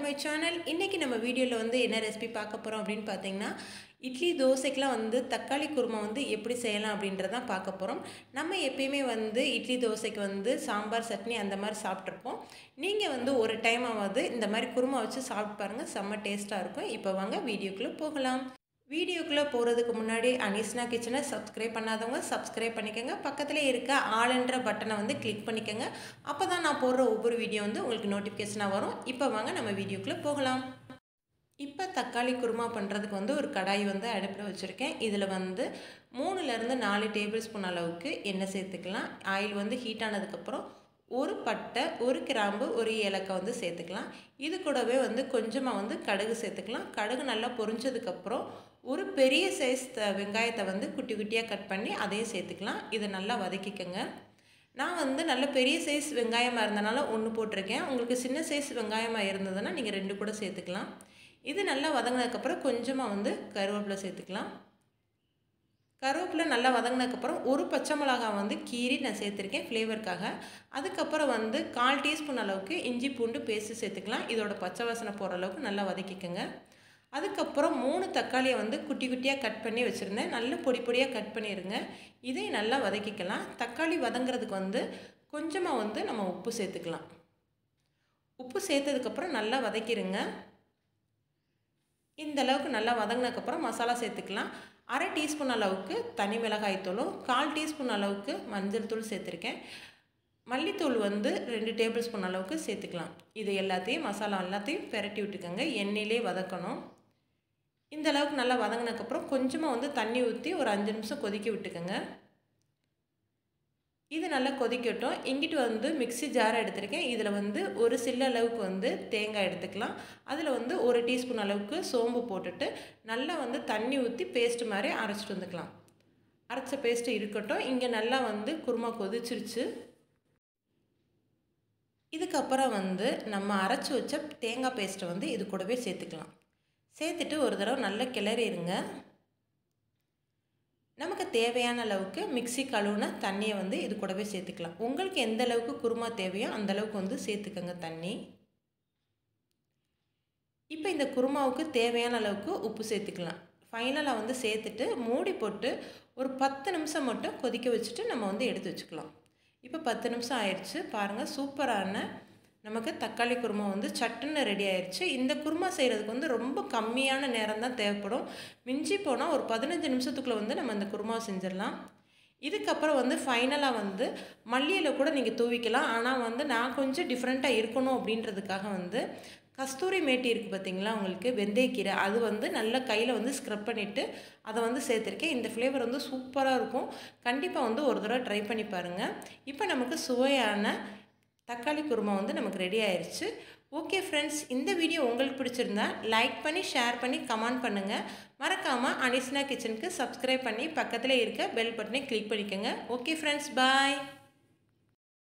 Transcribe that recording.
My channel. இன்றைக்கி நம்ம வீடியோவில் வந்து என்ன ரெசிபி பார்க்க போகிறோம் அப்படின்னு பார்த்தீங்கன்னா, இட்லி தோசைக்கெலாம் வந்து தக்காளி குருமா வந்து எப்படி செய்யலாம் அப்படின்றதான் பார்க்க போகிறோம். நம்ம எப்பயுமே வந்து இட்லி தோசைக்கு வந்து சாம்பார் சட்னி அந்த மாதிரி சாப்பிட்ருப்போம். நீங்கள் வந்து ஒரு டைமாவது இந்த மாதிரி குருமா வச்சு சாப்பிட்டு பாருங்கள், செம்ம டேஸ்ட்டாக இருக்கும். இப்போ வாங்க வீடியோக்குள்ளே போகலாம். வீடியோக்குள்ளே போகிறதுக்கு முன்னாடி அனிஷ்னா கிச்சனை சப்ஸ்கிரைப் பண்ணாதவங்க சப்ஸ்கிரைப் பண்ணிக்கோங்க. பக்கத்திலே இருக்க ஆளுன்ற பட்டனை வந்து கிளிக் பண்ணிக்கோங்க. அப்போ தான் நான் போடுற ஒவ்வொரு வீடியோ வந்து உங்களுக்கு நோட்டிஃபிகேஷனாக வரும். இப்போ வாங்க நம்ம வீடியோக்குள்ளே போகலாம். இப்போ தக்காளி குருமா பண்ணுறதுக்கு வந்து ஒரு கடாய் வந்து அடுப்பில் வச்சுருக்கேன். இதில் வந்து 3லேருந்து 4 டேபிள் ஸ்பூன் அளவுக்கு எண்ணெய் சேர்த்துக்கலாம். ஆயில் வந்து ஹீட் ஆனதுக்கப்புறம் ஒரு பட்டை, ஒரு கிராம்பு, ஒரு ஏலக்காய் வந்து சேர்த்துக்கலாம். இது கூடவே வந்து கொஞ்சமாக வந்து கடுகு சேர்த்துக்கலாம். கடுகு நல்லா பொரிஞ்சதுக்கப்புறம் ஒரு பெரிய சைஸ் வெங்காயத்தை வந்து குட்டி குட்டியாக கட் பண்ணி அதையும் சேர்த்துக்கலாம். இதை நல்லா வதக்கிக்கோங்க. நான் வந்து நல்ல பெரிய சைஸ் வெங்காயமாக இருந்தனால 1 போட்டிருக்கேன். உங்களுக்கு சின்ன சைஸ் வெங்காயமாக இருந்ததுன்னா நீங்கள் 2 கூட சேர்த்துக்கலாம். இது நல்லா வதங்கினதுக்கப்புறம் கொஞ்சமாக வந்து கருவேப்பிலை சேர்த்துக்கலாம். கருவேப்பிலை நல்லா வதங்கினதுக்கப்புறம் ஒரு பச்சை மிளகாய் வந்து கீறி நான் சேர்த்துருக்கேன் ஃப்ளேவருக்காக. அதுக்கப்புறம் வந்து 1/4 டீஸ்பூன் அளவுக்கு இஞ்சி பூண்டு பேஸ்ட்டு சேர்த்துக்கலாம். இதோட பச்சை வாசனை போகிற அளவுக்கு நல்லா வதக்கிக்கோங்க. அதுக்கப்புறம் 3 தக்காளியை வந்து குட்டி குட்டியாக கட் பண்ணி வச்சுருந்தேன். நல்ல பொடி பொடியாக கட் பண்ணிடுங்க. இதையும் நல்லா வதக்கிக்கலாம். தக்காளி வதங்கிறதுக்கு வந்து கொஞ்சமாக வந்து நம்ம உப்பு சேர்த்துக்கலாம். உப்பு சேர்த்ததுக்கப்புறம் நல்லா வதக்கிடுங்க. இந்த அளவுக்கு நல்லா வதங்கினதுக்கப்புறம் மசாலா சேர்த்துக்கலாம். 1/2 டீஸ்பூன் அளவுக்கு தனி மிளகாய் தூளும் 1/4 டீஸ்பூன் அளவுக்கு மஞ்சள் தூள் சேர்த்துருக்கேன். மல்லித்தூள் வந்து 2 டேபிள் ஸ்பூன் அளவுக்கு சேர்த்துக்கலாம். இது எல்லாத்தையும் மசாலா எல்லாத்தையும் பெரட்டி விட்டுக்கோங்க. எண்ணெயிலே வதக்கணும். இந்த அளவுக்கு நல்லா வதங்கினதுக்கப்புறம் கொஞ்சமாக வந்து தண்ணி ஊற்றி ஒரு 5 நிமிஷம் கொதிக்க விட்டுக்கோங்க. இது நல்லா கொதிக்கட்டும். இங்கிட்டு வந்து மிக்ஸி ஜாரை எடுத்துருக்கேன். இதில் வந்து ஒரு சில்லு அளவுக்கு வந்து தேங்காய் எடுத்துக்கலாம். அதில் வந்து 1 டீஸ்பூன் அளவுக்கு சோம்பு போட்டுட்டு நல்லா வந்து தண்ணி ஊற்றி பேஸ்ட் மாதிரி அரைச்சிட்டு வந்துக்கலாம். அரைச்ச பேஸ்ட்டு இருக்கட்டும். இங்கே நல்லா வந்து குருமா கொதிச்சிருச்சு. இதுக்கப்புறம் வந்து நம்ம அரைச்சி வச்ச தேங்காய் பேஸ்ட்டை வந்து இது கூடவே சேர்த்துக்கலாம். சேர்த்துட்டு ஒரு தடவை நல்லா கிளறிடுங்க. நமக்கு தேவையான அளவுக்கு மிக்ஸி கழுவுன தண்ணியை வந்து இது கூடவே சேர்த்துக்கலாம். உங்களுக்கு எந்த அளவுக்கு குருமா தேவையோ அந்த அளவுக்கு வந்து சேர்த்துக்கோங்க தண்ணி. இப்போ இந்த குருமாவுக்கு தேவையான அளவுக்கு உப்பு சேர்த்துக்கலாம். ஃபைனலாக வந்து சேர்த்துட்டு மூடி போட்டு ஒரு 10 நிமிஷம் மட்டும் கொதிக்க வச்சுட்டு நம்ம வந்து எடுத்து வச்சுக்கலாம். இப்போ 10 நிமிஷம் ஆயிடுச்சு. பாருங்கள், சூப்பரான நமக்கு தக்காளி குருமா வந்து சட்டுன்னு ரெடி ஆயிடுச்சு. இந்த குருமா செய்கிறதுக்கு வந்து ரொம்ப கம்மியான நேரம் தான் தேவைப்படும். மிஞ்சி போனால் ஒரு 15 நிமிஷத்துக்குள்ளே வந்து நம்ம இந்த குருமாவை செஞ்சிடலாம். இதுக்கப்புறம் வந்து ஃபைனலாக வந்து மல்லியில் கூட நீங்கள் தூவிக்கலாம். ஆனால் வந்து நான் கொஞ்சம் டிஃப்ரெண்ட்டாக இருக்கணும் அப்படின்றதுக்காக வந்து கஸ்தூரி மேட்டி இருக்குது பார்த்திங்களா, உங்களுக்கு வெந்தயக்கீரை, அது வந்து நல்லா கையில் வந்து ஸ்க்ரப் பண்ணிவிட்டு அதை வந்து சேர்த்துருக்கேன். இந்த ஃப்ளேவர் வந்து சூப்பராக இருக்கும். கண்டிப்பாக வந்து ஒரு தடவை ட்ரை பண்ணி பாருங்கள். இப்போ நமக்கு சுவையான தக்காளி குருமா வந்து நமக்கு ரெடி ஆயிடுச்சு. ஓகே ஃப்ரெண்ட்ஸ், இந்த வீடியோ உங்களுக்கு பிடிச்சிருந்தா லைக் பண்ணி ஷேர் பண்ணி கமெண்ட் பண்ணுங்கள். மறக்காமல் அனிஷ்னா கிச்சனுக்கு சப்ஸ்கிரைப் பண்ணி பக்கத்தில் இருக்க பெல் பட்டனை கிளிக் பண்ணிக்கோங்க. ஓகே ஃப்ரெண்ட்ஸ், பாய்.